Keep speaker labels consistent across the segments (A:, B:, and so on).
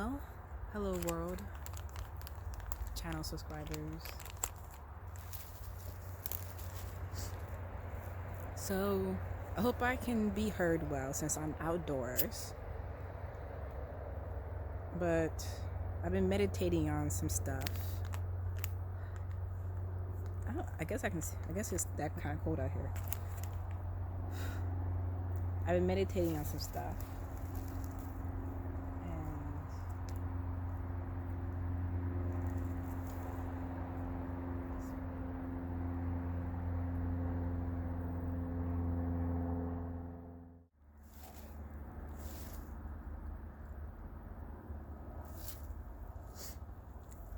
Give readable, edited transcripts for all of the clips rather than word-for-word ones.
A: Well, hello world, channel subscribers. So, I hope I can be heard well since I'm outdoors. But I've been meditating on some stuff. I guess it's that kind of cold out here. I've been meditating on some stuff.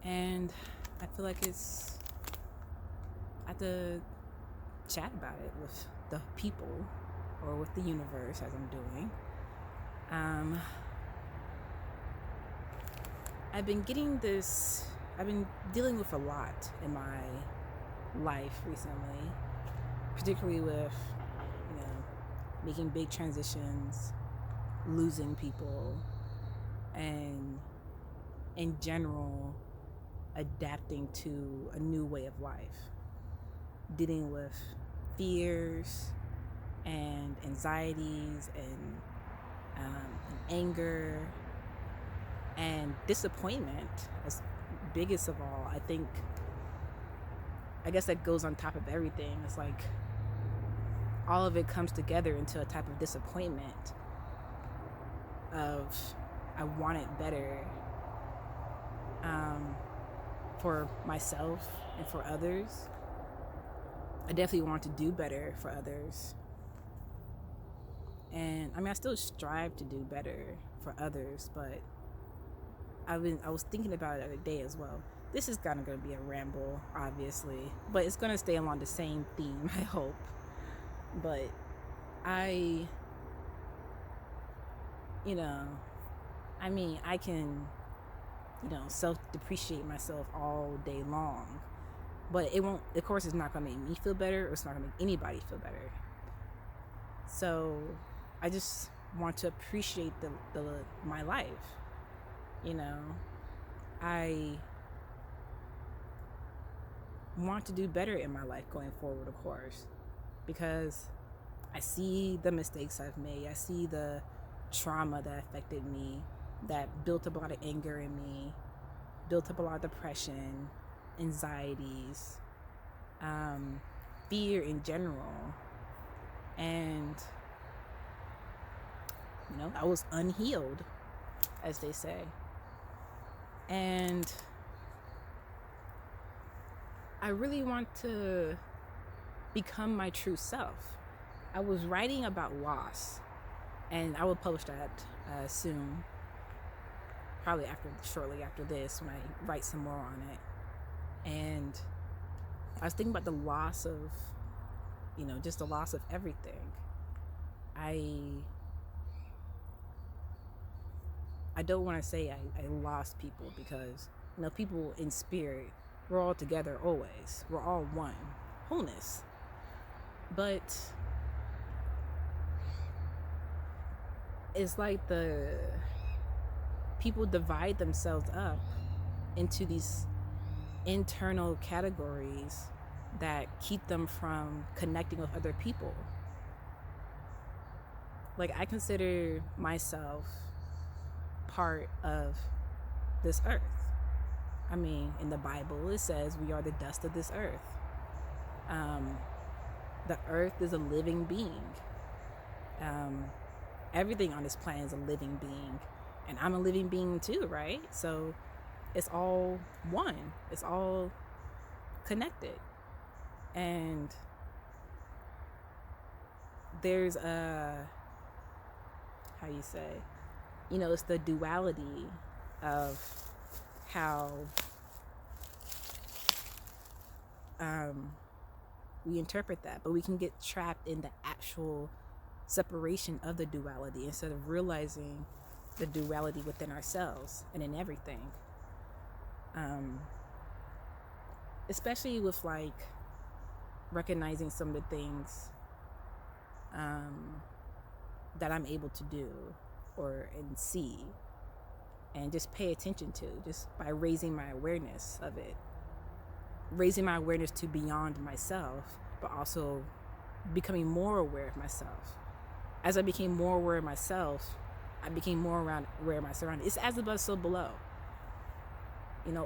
A: And I feel like I have to chat about it with the people or with the universe as I'm doing. I've been dealing with a lot in my life recently, particularly with, making big transitions, losing people, and in general, adapting to a new way of life, dealing with fears and anxieties and anger and disappointment, as biggest of all. I guess that goes on top of everything. It's like all of it comes together into a type of disappointment of I want it better for myself and for others. I definitely want to do better for others. And I still strive to do better for others, but I was thinking about it the other day as well. This is kind of going to be a ramble, obviously, but it's going to stay along the same theme, I hope. But I can, self-depreciate myself all day long, but it won't, of course, it's not going to make me feel better, or it's not going to make anybody feel better. So I just want to appreciate my life. I want to do better in my life going forward, of course, because I see the mistakes I've made. I see the trauma that affected me, that built up a lot of anger in me, built up a lot of depression, anxieties, fear in general. And, I was unhealed, as they say. And I really want to become my true self. I was writing about loss, and I will publish that soon, probably shortly after this, when I write some more on it. And I was thinking about the loss of, just the loss of everything. I don't want to say I lost people, because, people in spirit, we're all together always. We're all one. Wholeness. But it's like the people divide themselves up into these internal categories that keep them from connecting with other people. Like, I consider myself part of this earth. In the Bible, it says we are the dust of this earth. The earth is a living being. Everything on this planet is a living being. And I'm a living being too, right? So it's all one. It's all connected. And there's it's the duality of how we interpret that, but we can get trapped in the actual separation of the duality instead of realizing the duality within ourselves and in everything. Especially with recognizing some of the things that I'm able to do and see. and just pay attention to, just by raising my awareness of it. Raising my awareness to beyond myself, but also becoming more aware of myself. As I became more aware of myself, I became more aware of my surroundings. It's as above, so below.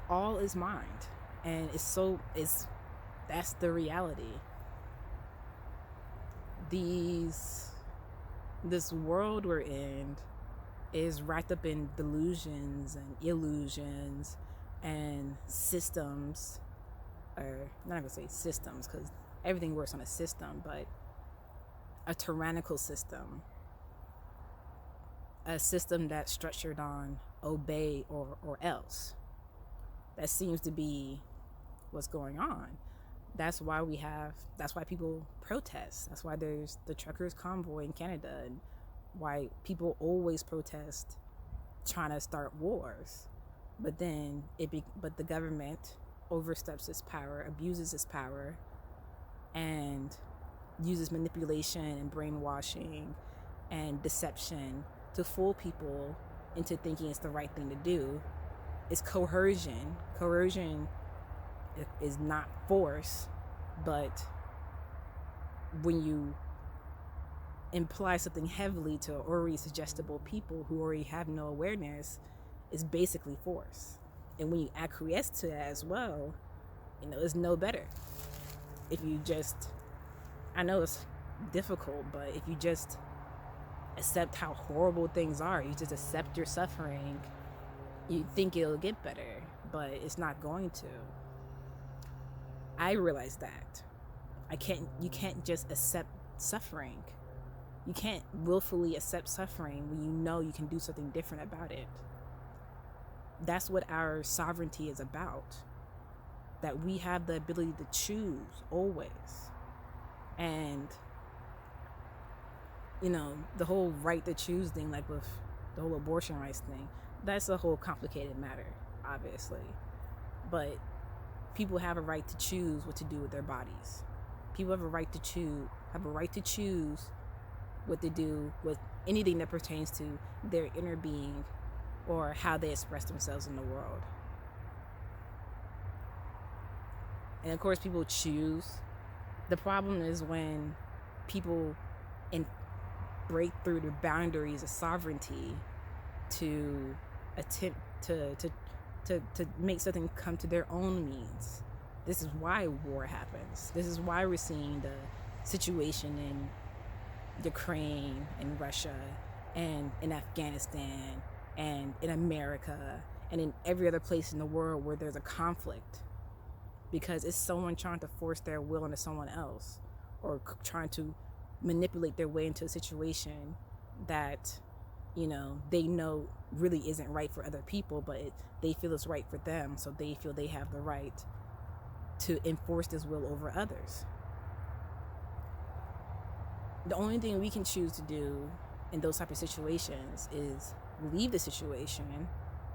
A: All is mind. And that's the reality. This world we're in is wrapped up in delusions and illusions and systems, or I'm not gonna say systems because everything works on a system, but a tyrannical system, a system that's structured on obey or else. That seems to be what's going on. That's why people protest. That's why there's the truckers convoy in Canada, and why people always protest trying to start wars. But then the government oversteps its power, abuses its power, and uses manipulation and brainwashing and deception to fool people into thinking it's the right thing to do. It's coercion. Coercion is not force, but when you imply something heavily to already suggestible people who already have no awareness, it's basically force. And when you acquiesce to that as well, it's no better. If you just, I know it's difficult, but if you just accept how horrible things are, you just accept your suffering, you think it'll get better, but it's not going to. I realized that. You can't just accept suffering. You can't willfully accept suffering when you know you can do something different about it. That's what our sovereignty is about. That we have the ability to choose always. And, the whole right to choose thing, like with the whole abortion rights thing, that's a whole complicated matter, obviously. But people have a right to choose what to do with their bodies. People have a right to choose what to do with anything that pertains to their inner being or how they express themselves in the world. And of course, people choose. The problem is when people break through the boundaries of sovereignty to attempt to make something come to their own means. This is why war happens. This is why we're seeing the situation in Ukraine and Russia and in Afghanistan and in America and in every other place in the world where there's a conflict, because it's someone trying to force their will into someone else, or trying to manipulate their way into a situation that they know really isn't right for other people, but they feel it's right for them, so they feel they have the right to enforce this will over others. The only thing we can choose to do in those type of situations is leave the situation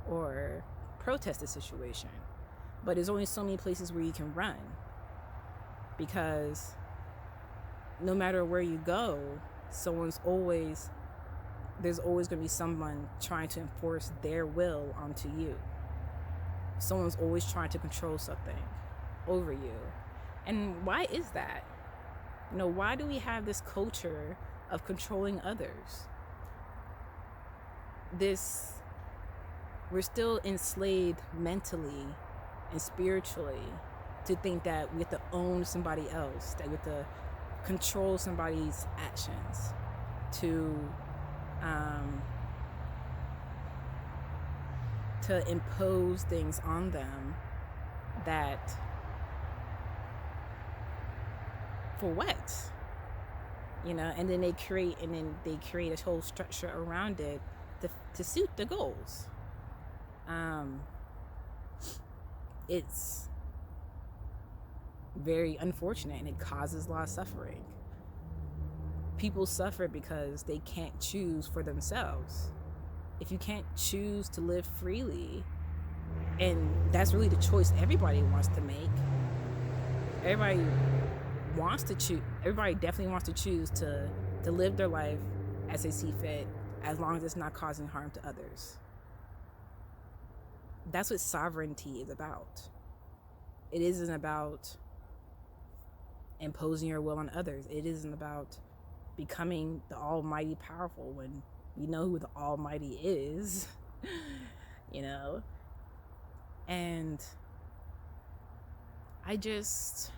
A: or protest the situation. But there's only so many places where you can run, because no matter where you go, there's always going to be someone trying to enforce their will onto you. Someone's always trying to control something over you. And why is that? Why do we have this culture of controlling others? We're still enslaved mentally and spiritually to think that we have to own somebody else, that we have to control somebody's actions, to impose things on them that, for what? And then they create a whole structure around it to suit the goals. It's very unfortunate, and it causes a lot of suffering. People suffer because they can't choose for themselves. If you can't choose to live freely, and that's really the choice everybody wants to make, everybody definitely wants to choose to live their life as they see fit, as long as it's not causing harm to others. That's what sovereignty is about. It isn't about imposing your will on others. It isn't about becoming the almighty powerful when you know who the almighty is, you know? And I just,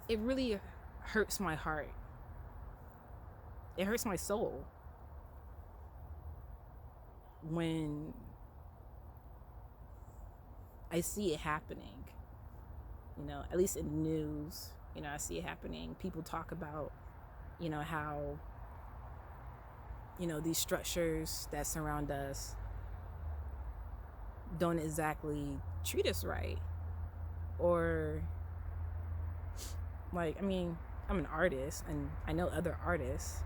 A: it really hurts my heart. It hurts my soul when I see it happening, at least in the news, I see it happening. People talk about, how, these structures that surround us don't exactly treat us right. Or, I'm an artist and I know other artists,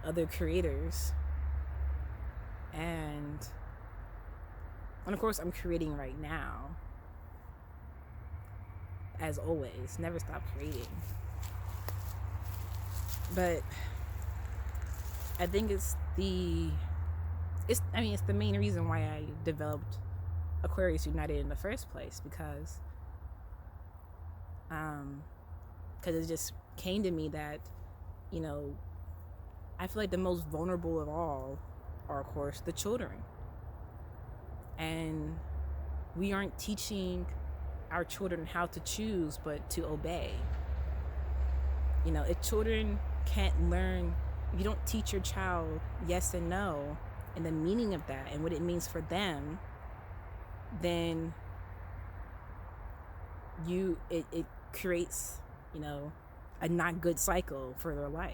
A: other creators. And of course, I'm creating right now. As always, never stop creating. But I think it's the main reason why I developed Aquarius United in the first place, because it just came to me that, I feel like the most vulnerable of all are, of course, the children. And we aren't teaching our children how to choose, but to obey. If children can't learn, if you don't teach your child yes and no and the meaning of that and what it means for them, then it creates, a not good cycle for their life.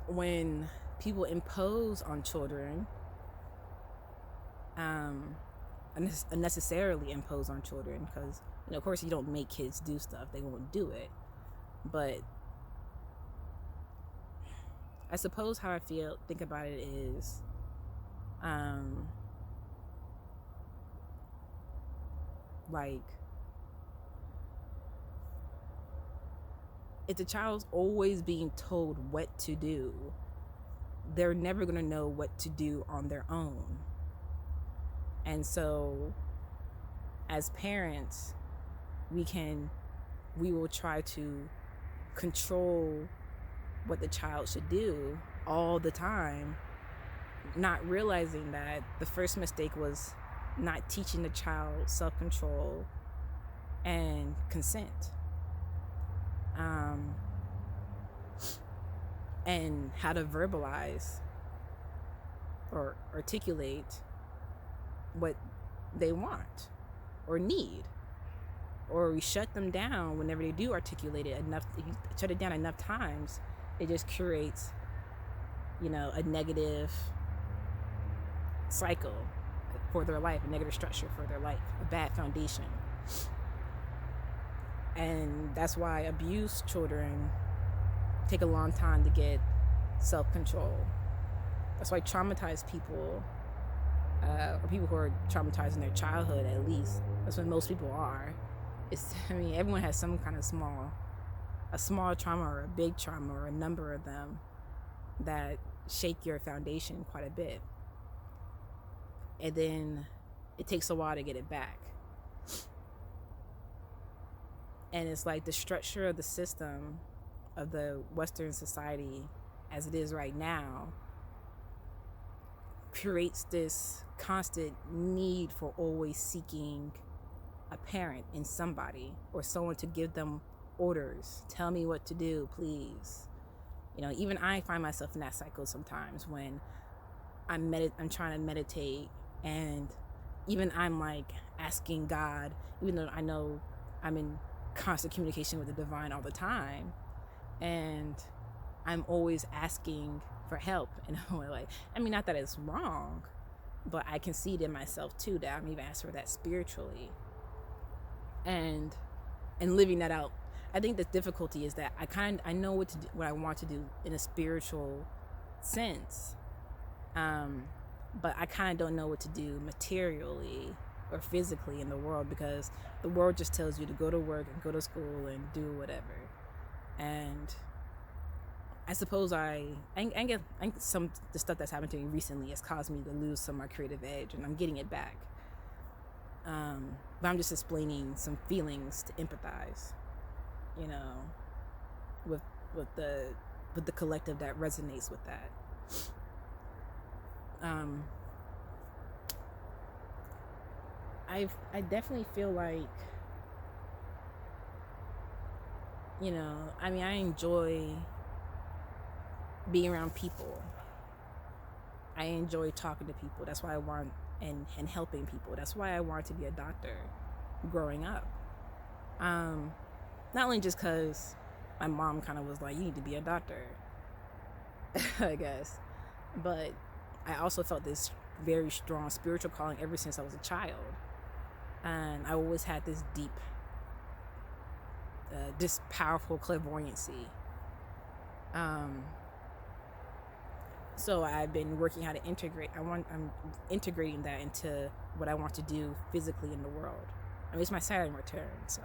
A: When people impose on children, unnecessarily impose on children, because of course you don't make kids do stuff, they won't do it. But I suppose how I think about it is, if the child's always being told what to do, they're never going to know what to do on their own. And so as parents, we will try to control what the child should do all the time, not realizing that the first mistake was not teaching the child self-control and consent. And how to verbalize or articulate what they want or need. Or we shut them down whenever they do articulate it enough. If you shut it down enough times, it just creates, a negative cycle for their life, a negative structure for their life, a bad foundation. And that's why abused children take a long time to get self-control. That's why traumatized people, or people who are traumatized in their childhood, at least, that's what most people are. Everyone has some kind of a small trauma or a big trauma or a number of them that shake your foundation quite a bit. And then it takes a while to get it back. And it's like the structure of the system of the Western society as it is right now creates this constant need for always seeking a parent in somebody or someone to give them orders. Tell me what to do, please. Even I find myself in that cycle sometimes when I'm trying to meditate, and even I'm like asking God, even though I know I'm in constant communication with the divine all the time, and I'm always asking for help in a way. Not that it's wrong, but I can see it in myself too, that I'm even asking for that spiritually and living that out. I think the difficulty is that I know what to do, what I want to do in a spiritual sense, but I kind of don't know what to do materially or physically in the world, because the world just tells you to go to work and go to school and do whatever. And I suppose I get some the stuff that's happened to me recently has caused me to lose some of my creative edge, and I'm getting it back. But I'm just explaining some feelings to empathize, you know, with the collective that resonates with that. I definitely feel like, you know, I mean, I enjoy being around people. I enjoy talking to people. That's why I want, and helping people. That's why I wanted to be a doctor growing up. Not only just because my mom kind of was like, you need to be a doctor, I guess, but I also felt this very strong spiritual calling ever since I was a child. And I always had this deep, this powerful clairvoyancy. So I've been working how to integrate. I'm integrating that into what I want to do physically in the world. I mean, it's my Saturn return, so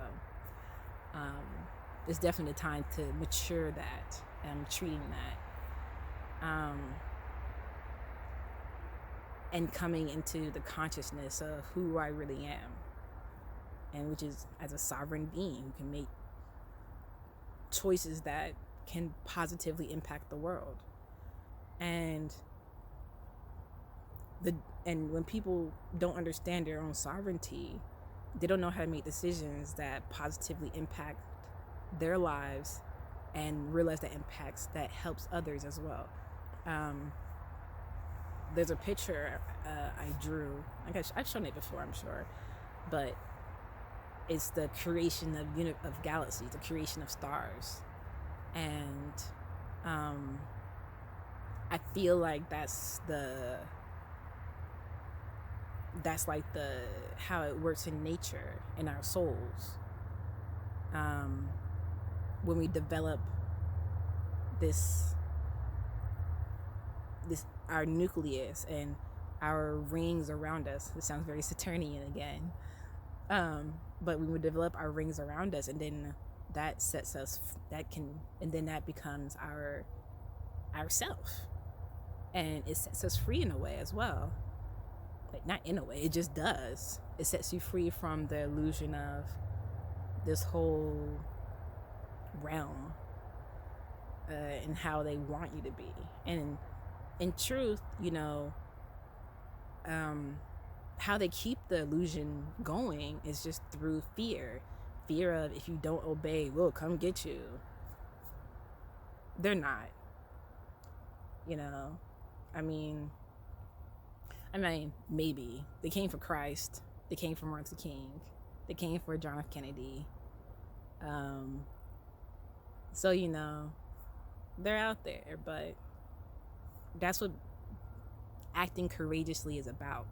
A: it's definitely the time to mature that, and I'm treating that. And coming into the consciousness of who I really am, and which is as a sovereign being who can make choices that can positively impact the world. And when people don't understand their own sovereignty, they don't know how to make decisions that positively impact their lives and realize that that helps others as well. There's a picture I drew. I've shown it before, I'm sure, but it's the creation of galaxies, the creation of stars, and I feel like that's like how it works in nature, in our souls. When we develop this our nucleus and our rings around us. This sounds very Saturnian again. But we would develop our rings around us, and then that sets us, and then that becomes our self. And it sets us free in a way as well. Like, not in a way, it just does. It sets you free from the illusion of this whole realm and how they want you to be. And in truth, you know, how they keep the illusion going is just through fear of, if you don't obey, we'll come get you. They're not, you know. I mean, maybe they came for Christ, they came for Martin Luther King, they came for John F. Kennedy. So, you know, they're out there, but that's what acting courageously is about.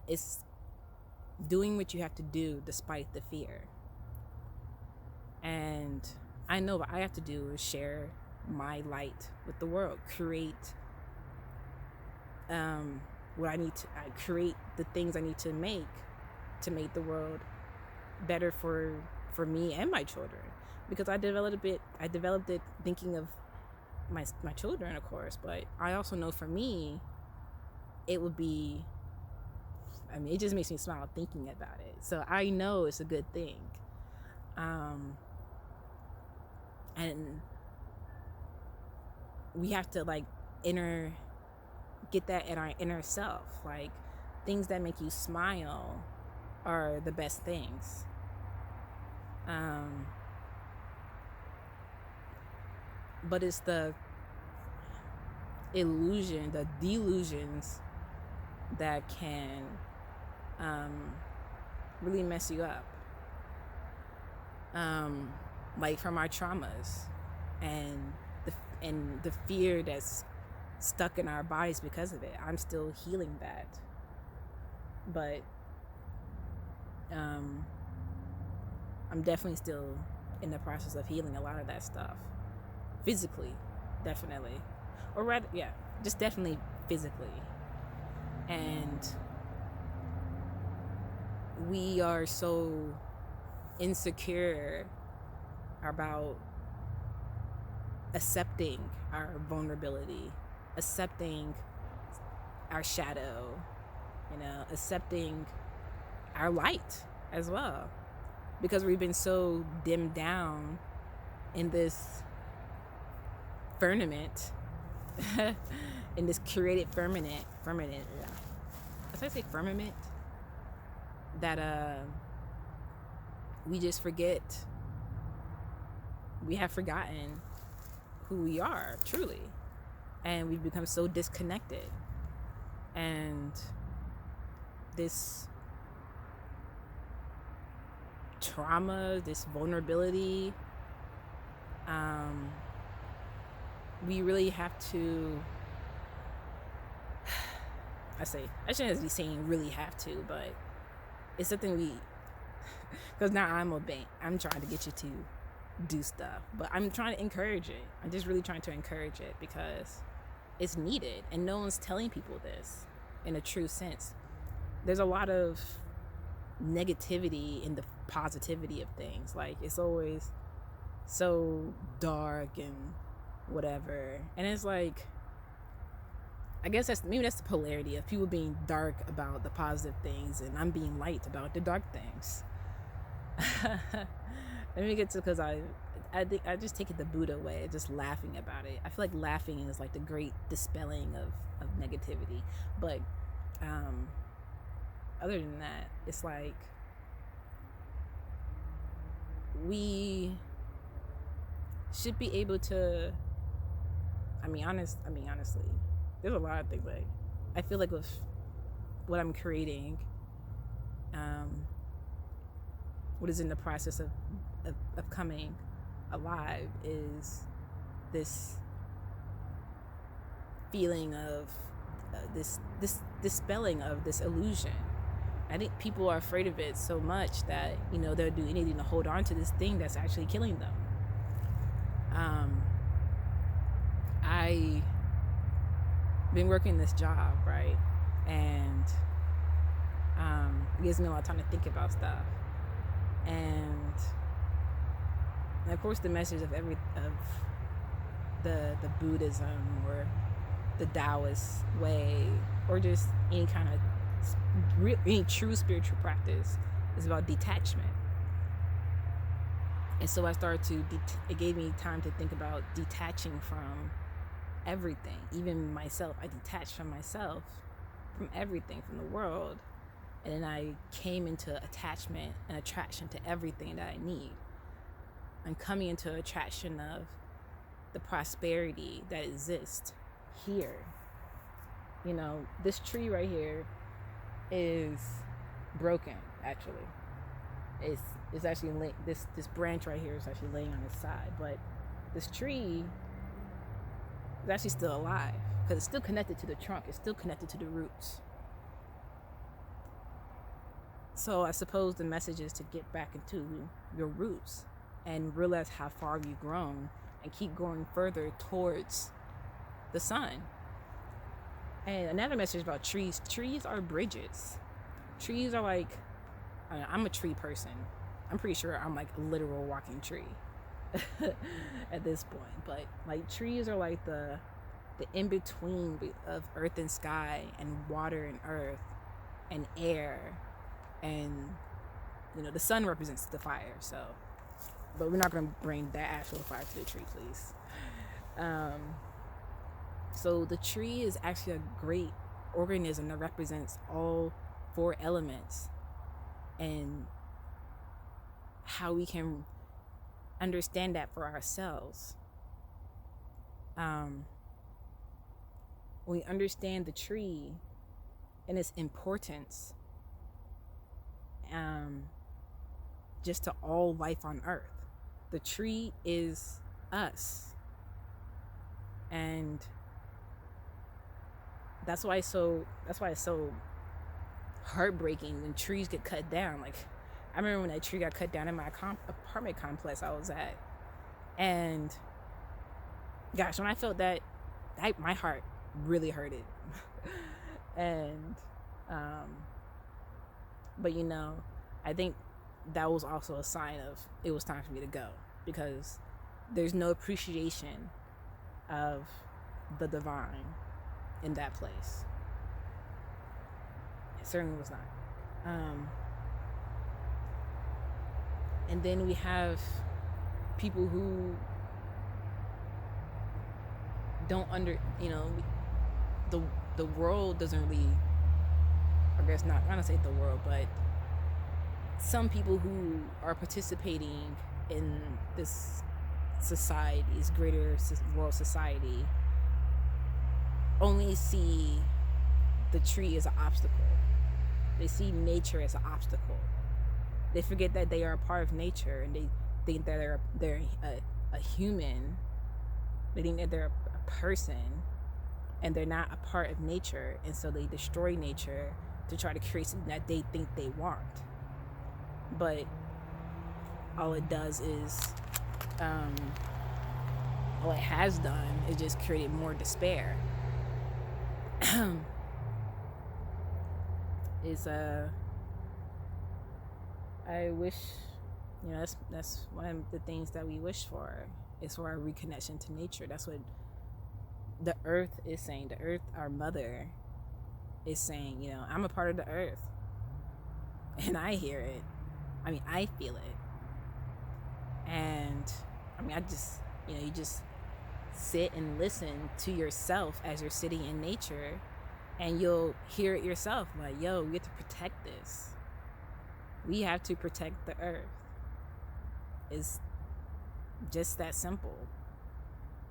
A: It's doing what you have to do despite the fear. And I know what I have to do is share my light with the world, create what I need to, I create the things I need to make the world better for me and my children. Because I developed it thinking of my children, of course, but I also know for me, it would be, I mean, it just makes me smile thinking about it. So I know it's a good thing. And we have to get that in our inner self. Like, things that make you smile are the best things. But it's the illusion, the delusions that can really mess you up. Like from our traumas and the fear that's stuck in our bodies because of it. I'm still healing that. But I'm definitely still in the process of healing a lot of that stuff. Physically, definitely. Or rather, yeah, just definitely physically. And we are so insecure about accepting our vulnerability, accepting our shadow, accepting our light as well, because we've been so dimmed down in this firmament, in this curated firmament. As I say firmament, that we just forget. We have forgotten who we are truly, and we've become so disconnected. And this trauma, this vulnerability, we really have to, I shouldn't be saying really have to, but it's something because now I'm trying to get you to do stuff, but I'm trying to encourage it. I'm just really trying to encourage it because it's needed, and no one's telling people this in a true sense. There's a lot of negativity in the positivity of things. Like, it's always so dark and whatever, and it's like, I guess that's the polarity of people being dark about the positive things and I'm being light about the dark things. Let me get to, because I think I just take it the Buddha way, just laughing about it. I feel like laughing is like the great dispelling of negativity. But other than that, it's like we should be able to, honestly, there's a lot of things. Like, I feel like with what I'm creating, what is in the process of coming alive, is this feeling of this dispelling of this illusion. I think people are afraid of it so much that they'll do anything to hold on to this thing that's actually killing them. I been working this job, right, and it gives me a lot of time to think about stuff, and of course the message of the Buddhism or the Taoist way, or just any kind of any true spiritual practice, is about detachment. And so I started to it gave me time to think about detaching from everything, even myself. I detached from myself, from everything, from the world, and then I came into attachment and attraction to everything that I need. I'm coming into attraction of the prosperity that exists here. This tree right here is broken. Actually, it's actually this branch right here is actually laying on its side, but this tree is actually still alive because it's still connected to the trunk. It's still connected to the roots. So I suppose the message is to get back into your roots and realize how far you've grown and keep going further towards the sun. And another message about trees. Trees are bridges. Trees are like, I'm a tree person. I'm pretty sure I'm like a literal walking tree at this point. But like, trees are like the in-between of earth and sky, and water and earth and air. And the sun represents the fire, so, but we're not going to bring that actual fire to the tree, please. So the tree is actually a great organism that represents all 4 elements, and how we can understand that for ourselves. When we understand the tree and its importance, just to all life on earth, the tree is us, and that's why it's so heartbreaking when trees get cut down. Like, I remember when that tree got cut down in my apartment complex I was at, and gosh, when I felt that, my heart really hurted. And But I think that was also a sign of it was time for me to go, because there's no appreciation of the divine in that place. It certainly was not. And then we have people who don't the world doesn't really, I guess not, I'm gonna say the world, but some people who are participating in this society, this greater world society, only see the tree as an obstacle. They see nature as an obstacle. They forget that they are a part of nature, and they think that they're a human. They think that they're a person, and they're not a part of nature, and so they destroy nature to try to create something that they think they want. But all it does is, all it has done is just created more despair. I wish, that's one of the things that we wish for, is for our reconnection to nature. That's what the earth is saying. The earth, our mother, is saying, I'm a part of the earth, and I hear it. I feel it. And I just, you just sit and listen to yourself as you're sitting in nature, and you'll hear it yourself. Like, yo, we have to protect this. We have to protect the earth. It's just that simple.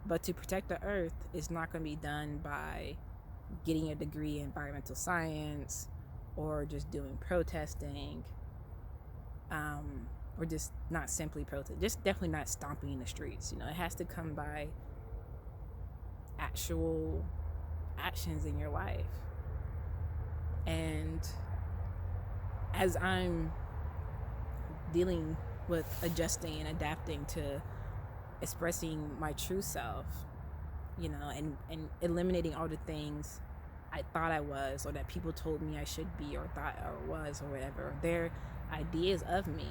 A: But to protect the earth is not going to be done by getting a degree in environmental science, or just doing protesting, or just not simply protest. Just definitely not stomping in the streets. It has to come by actual actions in your life. And as I'm dealing with adjusting and adapting to expressing my true self, and eliminating all the things I thought I was, or that people told me I should be, or thought or was, or whatever, their ideas of me,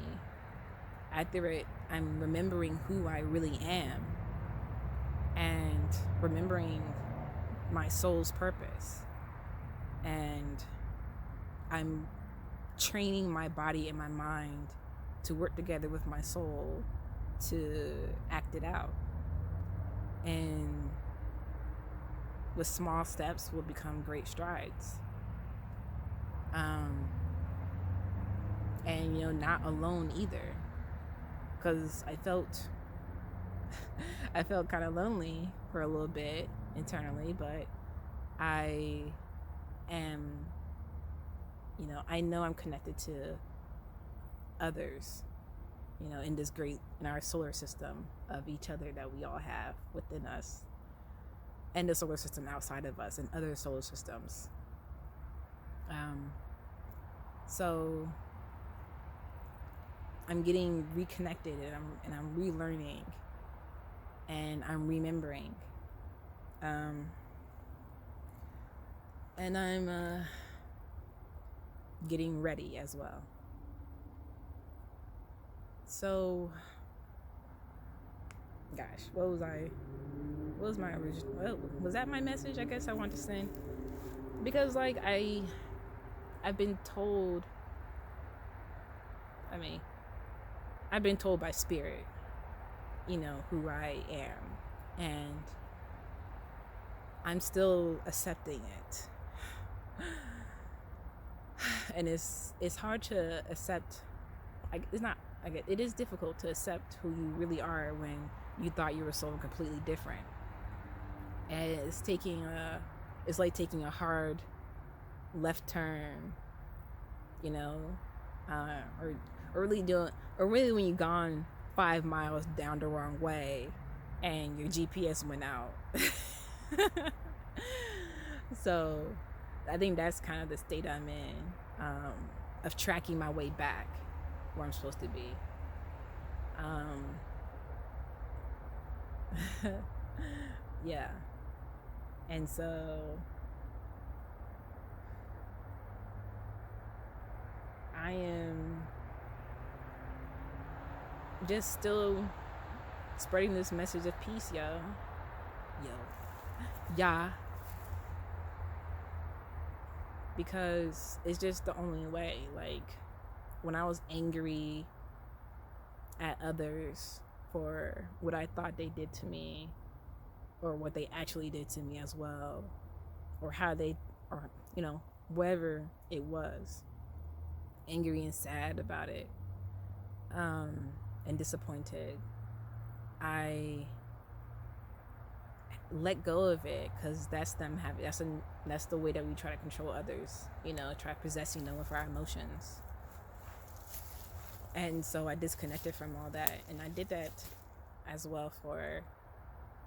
A: I'm remembering who I really am, and remembering my soul's purpose. And I'm training my body and my mind to work together with my soul to act it out. And with small steps will become great strides. And not alone either, because I felt kind of lonely for a little bit internally, but I am, I know I'm connected to others, in our solar system of each other that we all have within us, and the solar system outside of us, and other solar systems. So I'm getting reconnected, and I'm relearning, and I'm remembering, and I'm getting ready as well. So, gosh, what was my original, was that my message I guess I want to send? Because I've been told, I've been told by spirit, who I am, and I'm still accepting it. And it's hard to accept. It is difficult to accept who you really are when you thought you were someone completely different. And it's like taking a hard left turn, or really when you've gone 5 miles down the wrong way and your GPS went out. So I think that's kind of the state I'm in, of tracking my way back where I'm supposed to be. Yeah. And so I am just still spreading this message of peace, yeah, because it's just the only way. Like, when I was angry at others for what I thought they did to me, or what they actually did to me as well, or how they, or whatever it was, angry and sad about it, and disappointed, I let go of it, because that's them having, that's the way that we try to control others, try possessing them with our emotions. And so I disconnected from all that, and I did that as well for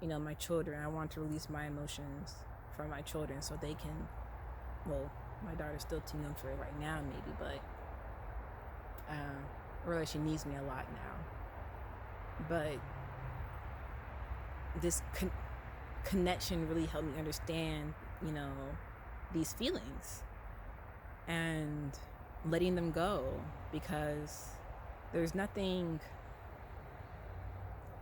A: my children. I want to release my emotions from my children so they can, well, my daughter's still too young for it right now, maybe, but really she needs me a lot now. But this connection really helped me understand, these feelings and letting them go, because there's nothing,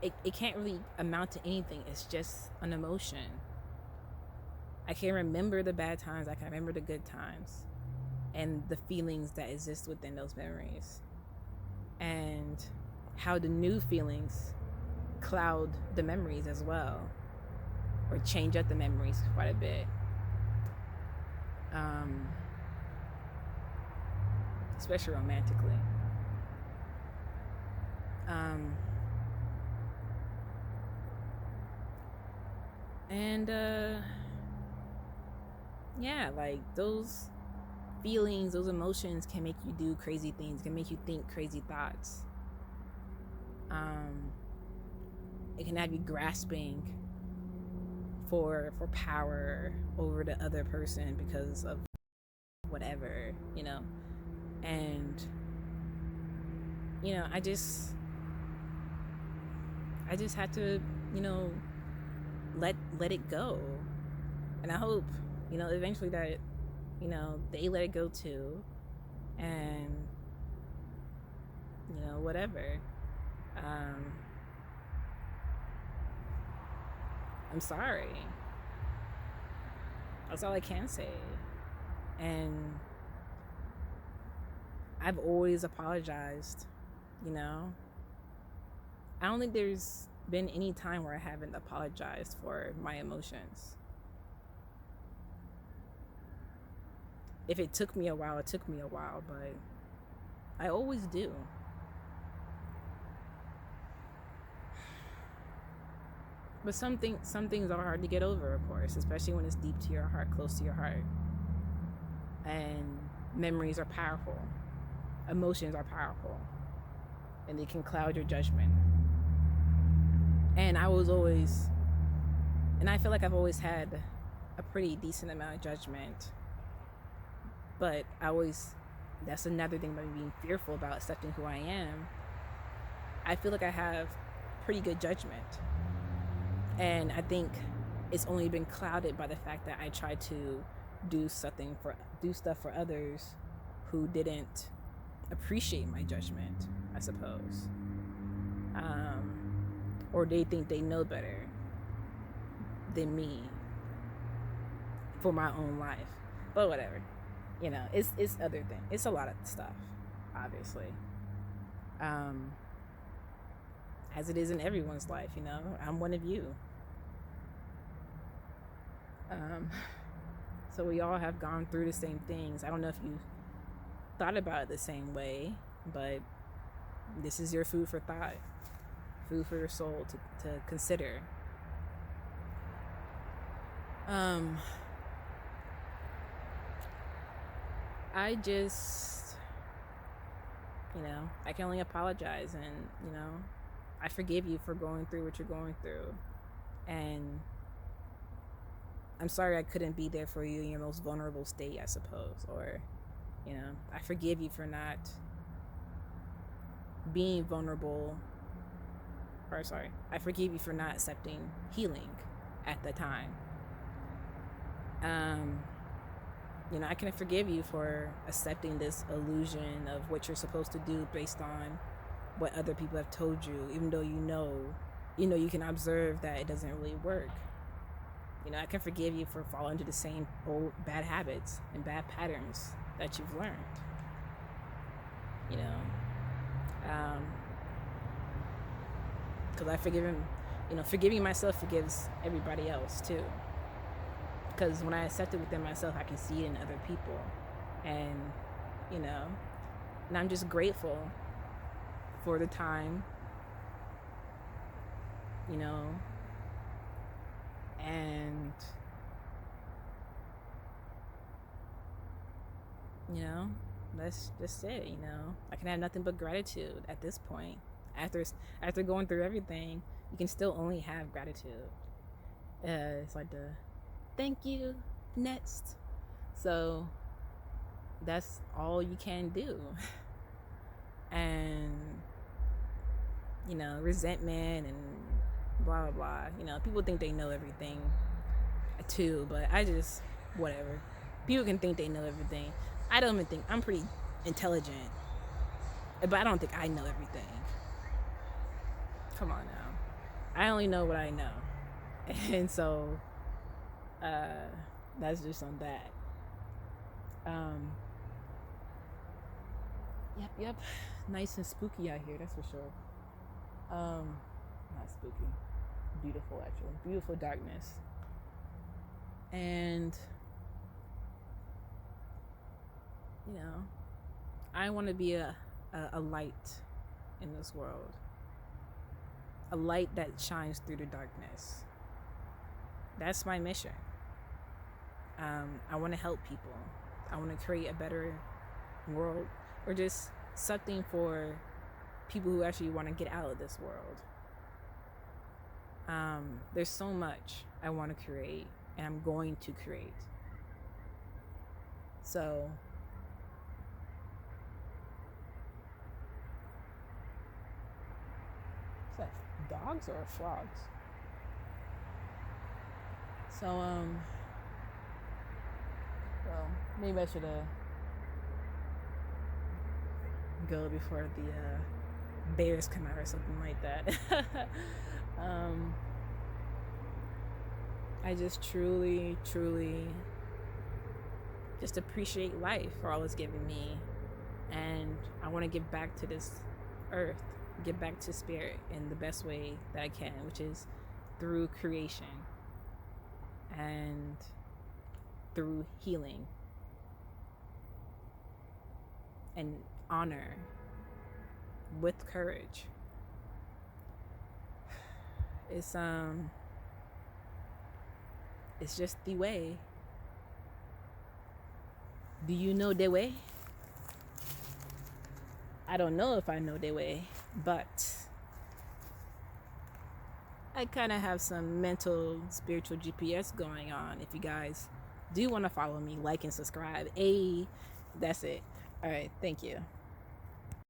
A: it can't really amount to anything. It's just an emotion. I can remember the bad times, I can remember the good times, and the feelings that exist within those memories, and how the new feelings cloud the memories as well, or change up the memories quite a bit. Especially romantically. And yeah, like, those feelings, those emotions can make you do crazy things, can make you think crazy thoughts. It can have you grasping for power over the other person because of whatever, and I just had to, let it go. And I hope, eventually that, they let it go too. And, whatever. I'm sorry. That's all I can say. And I've always apologized, I don't think there's been any time where I haven't apologized for my emotions. If it took me a while, it took me a while, but I always do. But some things are hard to get over, of course, especially when it's deep to your heart, close to your heart. And memories are powerful. Emotions are powerful. And they can cloud your judgment. And I feel like I've always had a pretty decent amount of judgment. But that's another thing about being fearful about accepting who I am. I feel like I have pretty good judgment. And I think it's only been clouded by the fact that I tried to do stuff for others who didn't appreciate my judgment, I suppose. Or they think they know better than me for my own life. But whatever. It's other things. It's a lot of stuff, obviously. As it is in everyone's life, I'm one of you. So we all have gone through the same things. I don't know if you thought about it the same way, but this is your food for thought, food for your soul to consider. I just, I can only apologize, and, I forgive you for going through what you're going through. And I'm sorry I couldn't be there for you in your most vulnerable state, I suppose. Or, I forgive you for not being vulnerable. Or, sorry, I forgive you for not accepting healing at the time. You know, I can forgive you for accepting this illusion of what you're supposed to do based on what other people have told you, even though you can observe that it doesn't really work. You know, I can forgive you for falling into the same old bad habits and bad patterns that you've learned. You know, because I forgive him. You know, forgiving myself forgives everybody else too. Because when I accept it within myself, I can see it in other people, and you know, and I'm just grateful for the time. You know, and you know, that's just it. You know, I can have nothing but gratitude at this point. After going through everything, you can still only have gratitude. It's like the thank you next. So that's all you can do. And you know, resentment and blah blah blah. You know, people think they know everything too, but I just whatever. People can think they know everything. I don't even think I'm pretty intelligent, but I don't think I know everything. Come on now, I only know what I know, and so that's just on that. Yep, nice and spooky out here, that's for sure. Not spooky, beautiful actually, beautiful darkness, and you know, I want to be a light in this world, a light that shines through the darkness. That's my mission. I want to help people. I want to create a better world, or just something for people who actually want to get out of this world. There's so much I want to create, and I'm going to create. So is that dogs or frogs? So well, maybe I should go before the bears come out or something like that. I just truly just appreciate life for all it's given me, and I want to give back to this earth, give back to spirit in the best way that I can, which is through creation and through healing and honor with courage. It's just the way. Do you know the way? I don't know if I know the way, but I kind of have some mental, spiritual GPS going on. If you guys do want to follow me, like and subscribe. That's it. All right, thank you.